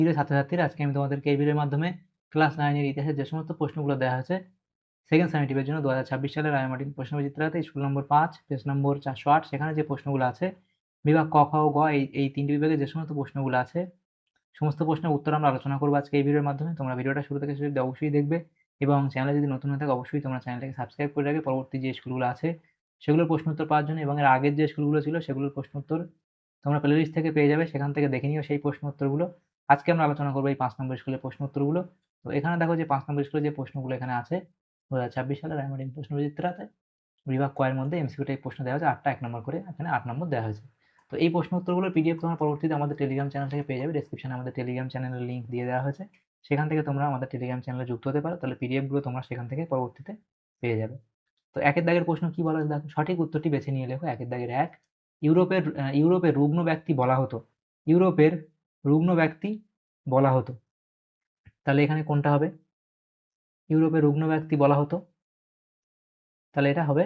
প্রিয় ছাত্রছাত্রীরা, আজকে আমি তোমাদেরকে এই ভিডিওর মাধ্যমে ক্লাস 9 এর ইতিহাসের যে সমস্ত প্রশ্নগুলো দেওয়া হয়েছে সেকেন্ড সামেটিভের জন্য 2026 সালে রায় মার্টিন প্রশ্নবিচিত্রাতে স্কুল নম্বর 5 পেজ নম্বর 408 সেখানে যে প্রশ্নগুলো আছে বিভাগ ক, খ ও গ এই তিনটি বিভাগে যে সমস্ত প্রশ্নগুলো আছে সমস্ত প্রশ্নের উত্তর আমরা আলোচনা করবো আজকে এই ভিডিওর মাধ্যমে। তোমরা ভিডিওটা শুরু থেকে শেষ অবধি অবশ্যই দেখবে এবং চ্যানেলে যদি নতুন হয়ে থাকে অবশ্যই তোমরা চ্যানেলটাকে সাবস্ক্রাইব করে রাখবে পরবর্তী যে স্কুলগুলো আছে সেগুলোর প্রশ্ন উত্তর পাওয়ার জন্য, এবং এর আগের যে স্কুলগুলো ছিল সেগুলোর প্রশ্ন উত্তর তোমরা প্লেলিস্ট থেকে পেয়ে যাবে, সেখান থেকে দেখে নিও সেই প্রশ্ন উত্তরগুলো। আজকে আমরা আলোচনা করবো এই 5 নম্বর স্কুলের প্রশ্ন উত্তরগুলো। তো এখানে দেখো যে 5 নম্বর স্কুলের যে প্রশ্নগুলো এখানে আছে 2026 সালে রায় মার্টিন প্রশ্নবিচিত্রাতে বিভাগ ক এর মধ্যে এমসিকিউ টাইপ প্রশ্ন দেওয়া হয়েছে 8টা 1 নম্বর করে, এখানে 8 নম্বর দেওয়া হয়েছে। তো এই প্রশ্ন উত্তরগুলোর পিডিএফ তোমরা পরবর্তীতে আমাদের টেলিগ্রাম চ্যানেল থেকে পেয়ে যাবে। ডেসক্রিপশনে আমাদের টেলিগ্রাম চ্যানেলের লিঙ্ক দিয়ে দেওয়া হয়েছে, সেখান থেকে তোমরা আমাদের টেলিগ্রাম চ্যানেলে যুক্ত হতে পারো, তাহলে পিডিএফ গুলো তোমরা সেখান থেকে পরবর্তীতে পেয়ে যাবে। তো একের দাগের প্রশ্ন কি বলা হয়েছে দেখো, সঠিক উত্তরটি বেছে নিয়ে লেখো। একের দাগের 1, ইউরোপের রুগ্ন ব্যক্তি বলা হতো। ইউরোপের রুগ্ন ব্যক্তি বলা হতো, তাহলে এখানে কোনটা হবে? ইউরোপের রুগ্ন ব্যক্তি বলা হতো, তাহলে এটা হবে,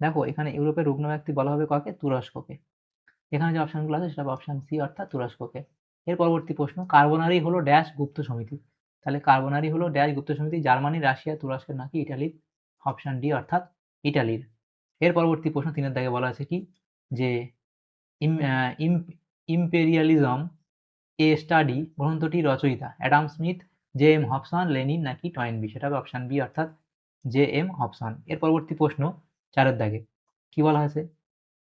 দেখো এখানে ইউরোপের রুগ্ন ব্যক্তি বলা হবে কাকে? তুরস্ককে। এখানে যে অপশনগুলো আছে সেটা হবে অপশন সি অর্থাৎ তুরস্ককে। এর পরবর্তী প্রশ্ন, কার্বোনারি হলো ড্যাশ গুপ্ত সমিতি। তাহলে কার্বোনারি হলো ড্যাশ গুপ্ত সমিতি, জার্মানি, রাশিয়া, তুরস্কের নাকি ইটালির? অপশন ডি অর্থাৎ ইটালির। এর পরবর্তী প্রশ্ন 3-এর দাগে বলা আছে কি যে ইম্পেরিয়ালিজম এ স্টাডি গ্রন্থটির রচয়িতা Adam Smith, J M Hobson, Lenin নাকি টয়েনবি? সেটা হবে অপশন বি অর্থাৎ জে এম হবসন। এর পরবর্তী প্রশ্ন 4-এর দাগে কি বলা হয়েছে?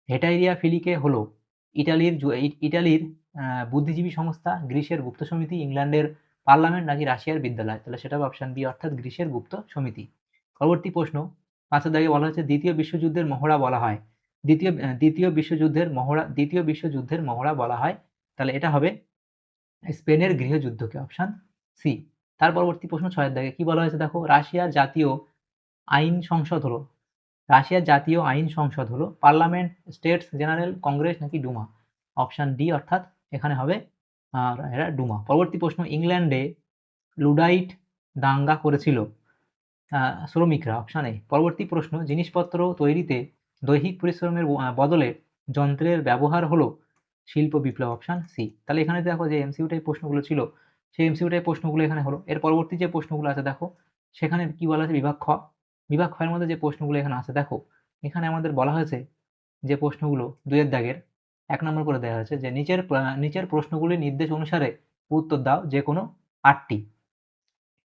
হেটাইরিয়া ফিলিকে হলো ইটালির বুদ্ধিজীবী সংস্থা, গ্রিসের গুপ্ত সমিতি, ইংল্যান্ডের পার্লামেন্ট নাকি রাশিয়ার বিদ্যালয়? তাহলে সেটা হবে অপশন বি অর্থাৎ গ্রিসের গুপ্ত সমিতি। পরবর্তী প্রশ্ন 5-এর দাগে বলা হচ্ছে দ্বিতীয় বিশ্বযুদ্ধের মহড়া বলা হয়। দ্বিতীয় বিশ্বযুদ্ধের মহড়া বলা হয়, তাহলে এটা হবে স্পেনের গৃহযুদ্ধকে, অপশন সি। তার পরবর্তী প্রশ্ন 6-এর দাগে কি বলা হয়েছে দেখো, রাশিয়ার জাতীয় আইন সংসদ হলো পার্লামেন্ট, স্টেটস জেনারেল, কংগ্রেস নাকি ডুমা? অপশন ডি অর্থাৎ এখানে হবে এরা ডুমা। পরবর্তী প্রশ্ন, ইংল্যান্ডে লুডাইট দাঙ্গা করেছিল শ্রমিকরা, অপশন এ। পরবর্তী প্রশ্ন, জিনিসপত্র তৈরিতে দৈহিক পরিশ্রমের বদলে যন্ত্রের ব্যবহার হলো শিল্প বিপ্লব, অপশন সি। তাহলে এখানে দেখো যে এমসিকিউ টাইপ প্রশ্নগুলো ছিল সেই এমসিকিউ টাইপ প্রশ্নগুলো এখানে হলো। এর পরবর্তী যে প্রশ্নগুলো আছে দেখো সেখানে কি বলা আছে, বিভাগ খ এর মধ্যে যে প্রশ্নগুলো এখানে আছে দেখো, এখানে আমাদের বলা হয়েছে যে প্রশ্নগুলো 2-এর দাগের 1 নম্বর করে দেওয়া হয়েছে যে নিচের প্রশ্নগুলির নির্দেশ অনুসারে উত্তর দাও যে কোনো 8টি।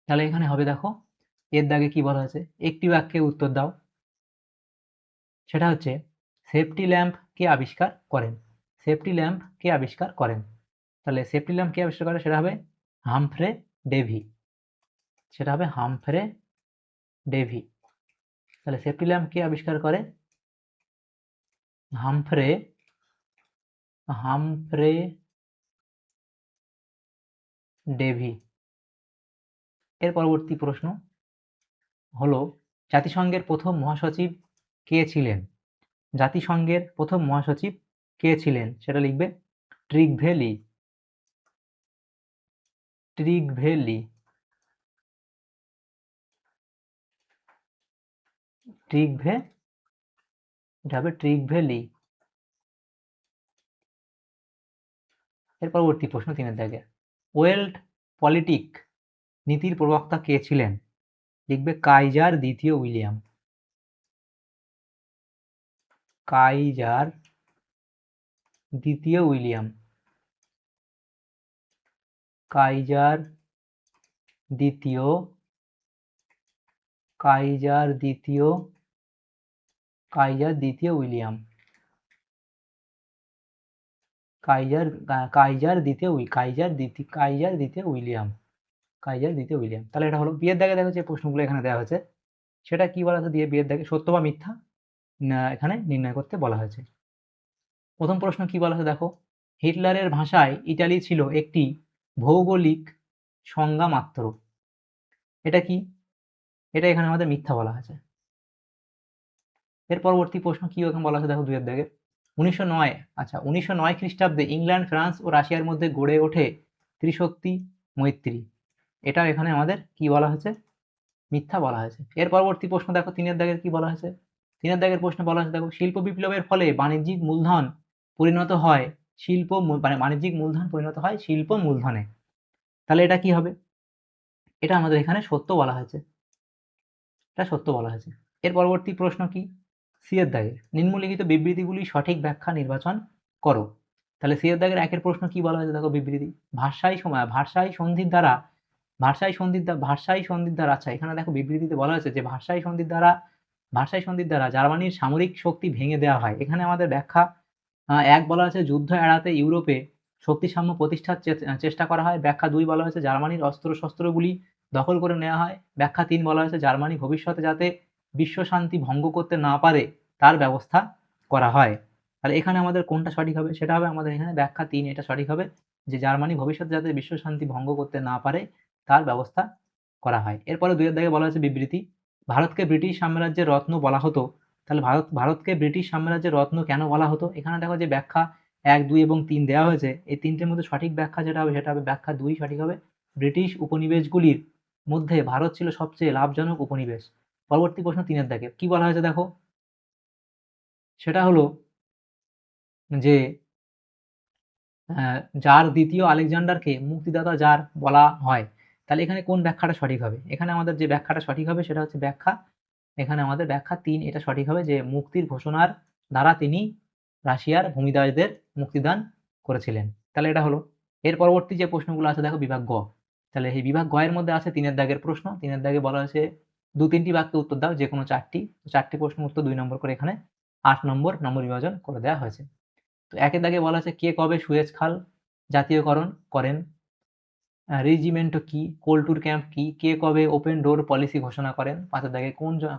তাহলে এখানে হবে দেখো এর দাগে কি বলা হয়েছে, একটি বাক্যে উত্তর দাও। সেটা হচ্ছে সেফটি ল্যাম্প কে আবিষ্কার করেন? সেফটি ল্যাম্প কে আবিষ্কার করেন? তাহলে সেফটি ল্যাম্প কে আবিষ্কার করে সেটা হবে হামফ্রে ডেভি। সেটা হবে হামফ্রে ডেভি। তাহলে সেফটি ল্যাম্প কে আবিষ্কার করে? Humphry Humphry Davy. এর পরবর্তী প্রশ্ন হলো জাতিসংঘের প্রথম মহাসচিব কে ছিলেন? জাতিসংঘের প্রথম মহাসচিব কে ছিলেন? সেটা লিখবে ট্রিগভে লি। ট্রিগভে লি। ট্রিগভে, এটা হবে ট্রিগভে লি। এর পরবর্তী প্রশ্ন 3-এর দাগে, ওয়েল্ট পলিটিক নীতির প্রবক্তা কে ছিলেন? লিখবে কাইজার দ্বিতীয় উইলিয়াম। কাইজার দ্বিতীয় উইলিয়াম। কাইজার দ্বিতীয় কাইজার দ্বিতীয় কাইজার দ্বিতীয় উইলিয়াম। কাইজার কাইজার দ্বিতীয় উইলিয়াম। কাইজার দ্বিতীয় উইলিয়াম। তাহলে এটা হলো। বিয়ের দাগে দেখো যে প্রশ্নগুলো এখানে দেওয়া হয়েছে সেটা কি বলা হয়েছে দিয়ে বিয়ের দাগে সত্য বা মিথ্যা এখানে নির্ণয় করতে বলা হয়েছে। প্রথম প্রশ্ন কি বলা হয়েছে দেখো, হিটলারের ভাষায় ইটালি ছিল একটি ভৌগোলিক সংজ্ঞা মাত্র। এটা কি? এটা এখানে আমাদের মিথ্যা বলা হয়েছে। এর পরবর্তী প্রশ্ন কি এখানে বলা হয়েছে দেখো 2-এর দাগে, 1909 খ্রিস্টাব্দে ইংল্যান্ড, ফ্রান্স ও রাশিয়ার মধ্যে গড়ে ওঠে ত্রিশক্তি মৈত্রী। এটা এখানে আমাদের কি বলা হয়েছে? মিথ্যা বলা হয়েছে। এর পরবর্তী প্রশ্ন দেখো 3-এর দাগের কি বলা হয়েছে, 3-এর দাগের প্রশ্ন বলা হয়েছে দেখো, শিল্প বিপ্লবের ফলে বাণিজ্যিক মূলধন পরিণত হয় শিল্প মূলধনে। তাহলে এটা কি হবে? এটা আমাদের এখানে সত্য বলা হয়েছে, এটা সত্য বলা হয়েছে। এর পরবর্তী প্রশ্ন কি? সি এর দাগে নিম্নলিখিত বিবৃতিগুলি সঠিক ব্যাখ্যা নির্বাচন করো। তাহলে সি এর দাগের একের প্রশ্ন কি বলা হয়েছে দেখো, বিবৃতি ভাষাই সন্ধির দ্বারা আচ্ছা এখানে দেখো বিবৃতিতে বলা হয়েছে যে ভাষাই সন্ধির দ্বারা জার্মানির সামরিক শক্তি ভেঙে দেওয়া হয়। এখানে আমাদের ব্যাখ্যা এক বলা হয়েছে যুদ্ধ এড়াতে ইউরোপে শক্তিসাম্য প্রতিষ্ঠার চেষ্টা করা হয়। ব্যাখ্যা 2 বলা হয়েছে জার্মানির অস্ত্রশস্ত্রগুলি দখল করে নেওয়া হয়। ব্যাখ্যা 3 বলা হয়েছে জার্মানি ভবিষ্যতে যাতে বিশ্ব শান্তি ভঙ্গ করতে না পারে তার ব্যবস্থা করা হয়। তাহলে এখানে আমাদের কোনটা সঠিক হবে? সেটা হবে আমাদের এখানে ব্যাখ্যা 3, এটা সঠিক হবে যে জার্মানি ভবিষ্যতে যাতে বিশ্ব শান্তি ভঙ্গ করতে না পারে তার ব্যবস্থা করা হয়। এরপরে 2 এর দাগে বলা হয়েছে বিবৃতি ভারতকে ব্রিটিশ সাম্রাজ্যের রত্ন বলা হতো। তাহলে ভারতকে ব্রিটিশ সাম্রাজ্যের রত্ন কেন বলা হতো? এখানে দেখো যে ব্যাখ্যা 1, 2 এবং 3 দেওয়া হয়েছে। এই তিনটের মধ্যে সঠিক ব্যাখ্যা যেটা হবে সেটা হবে ব্যাখ্যা 2 সঠিক হবে। ব্রিটিশ উপনিবেশগুলির মধ্যে ভারত ছিল সবচেয়ে লাভজনক উপনিবেশ। পরবর্তী প্রশ্ন 3 এর দাগে কি বলা হয়েছে দেখো, সেটা হলো যে জার দ্বিতীয় আলেকজান্ডারকে মুক্তিদাতা জার বলা হয়। তাহলে এখানে কোন ব্যাখ্যাটা সঠিক হবে? এখানে আমাদের যে ব্যাখ্যাটা সঠিক হবে সেটা হচ্ছে এখানে আমাদের ব্যাখ্যা 3, এটা সঠিক হবে যে মুক্তির ঘোষণার দ্বারা তিনি রাশিয়ার ভূমিদারদের মুক্তিদান করেছিলেন। তাহলে এটা হলো। এর পরবর্তী যে প্রশ্নগুলো আছে দেখো বিভাগ গ। তাহলে এই বিভাগ গ এর মধ্যে আছে 3 এর দাগের প্রশ্ন। 3 এর দাগে বলা হয়েছে 2-3টি বাক্যে উত্তর দাও, যে কোনো 4টি প্রশ্ন উত্তর 2 নম্বর করে এখানে 8 নম্বর বিভাজন করে দেওয়া হয়েছে। তো 1 এর দাগে বলা আছে কে কবে সুয়েজ খাল জাতীয়করণ করেন? রেজিমেন্টো কি? কোল্টুর ক্যাম্প কি? কে কবে ওপেন ডোর পলিসি ঘোষণা করেন? 5 এর দাগে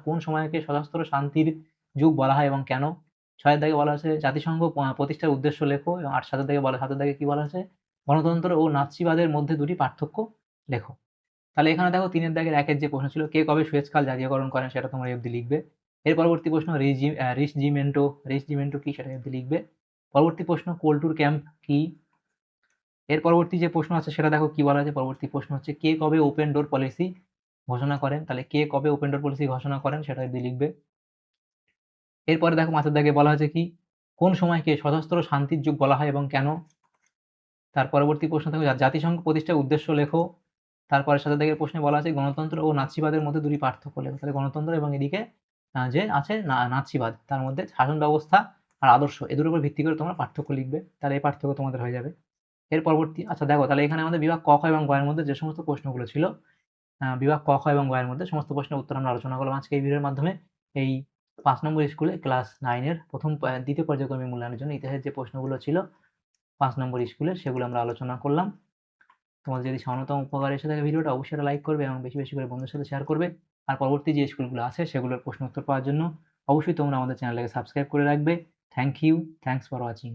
কোন সময়কে সশস্ত্র শান্তির যুগ বলা হয় এবং কেন? 6 এর দাগে বলা হয়েছে জাতিসংঘ প্রতিষ্ঠার উদ্দেশ্য লেখো এবং 7 এর দাগে কি বলা হয়েছে? গণতন্ত্র ও নাৎসিবাদের মধ্যে দুটি পার্থক্য লেখো। তাহলে এখানে দেখো 3 এর দাগের 1 এর যে প্রশ্ন ছিল কে কবে সুয়েজ খাল জাতীয়করণ করেন সেটা তোমরা এই অবধি লিখবে। এর পরবর্তী প্রশ্ন রিসজিমেন্টো কি সেটা এই অবধি লিখবে। পরবর্তী প্রশ্ন কোল্টুর ক্যাম্প কি? এর পরবর্তী যে প্রশ্ন আছে সেটা দেখো কি বলা আছে। পরবর্তী প্রশ্ন হচ্ছে কে কবে ওপেন ডোর পলিসি ঘোষণা করেন? তাহলে কে কবে ওপেন ডোর পলিসি ঘোষণা করেন সেটা যদি লিখবে। এরপরে দেখো 5 এর দাগে বলা হয়েছে কি কোন সময়কে সশস্ত্র শান্তির যুগ বলা হয় এবং কেন? তার পরবর্তী প্রশ্ন দেখো জাতিসংঘ প্রতিষ্ঠার উদ্দেশ্য লেখো। তারপরে 7 দাগের প্রশ্নে বলা আছে গণতন্ত্র ও নাৎসিবাদের মধ্যে দুটি পার্থক্য লেখো। তাহলে গণতন্ত্র এবং এদিকে যে আছে নাৎসিবাদ, তার মধ্যে শাসন ব্যবস্থা আর আদর্শ, এ দুটোর উপর ভিত্তি করে তোমরা পার্থক্য লিখবে। তাহলে এই পার্থক্য তোমাদের হয়ে যাবে। এর পরবর্তী আচ্ছা দেখো, তাহলে এখানে আমাদের বিভাগ ক, খ এবং গ এর মধ্যে যে সমস্ত প্রশ্নগুলো ছিল, বিভাগ ক, খ এবং গ এর মধ্যে সমস্ত প্রশ্নের উত্তর আমরা আলোচনা করলাম আজকে এই ভিডিওর মাধ্যমে। এই 5 নম্বর স্কুলে ক্লাস 9 এর দ্বিতীয় পর্যায়ক্রমিক মূল্যায়নের জন্য ইতিহাসের যে প্রশ্নগুলো ছিল 5 নম্বর স্কুলের, সেগুলো আমরা আলোচনা করলাম। তোমাদের যদি সামান্যতম উপকার এসে থাকে ভিডিওটা, অবশ্যই একটা লাইক করবে এবং বেশি বেশি করে বন্ধুদের সাথে শেয়ার করবে। আর পরবর্তী যে স্কুলগুলো আছে সেগুলোর প্রশ্ন উত্তর পাওয়ার জন্য অবশ্যই তোমরা আমাদের চ্যানেলটাকে সাবস্ক্রাইব করে রাখবে। Thank you, thanks for watching.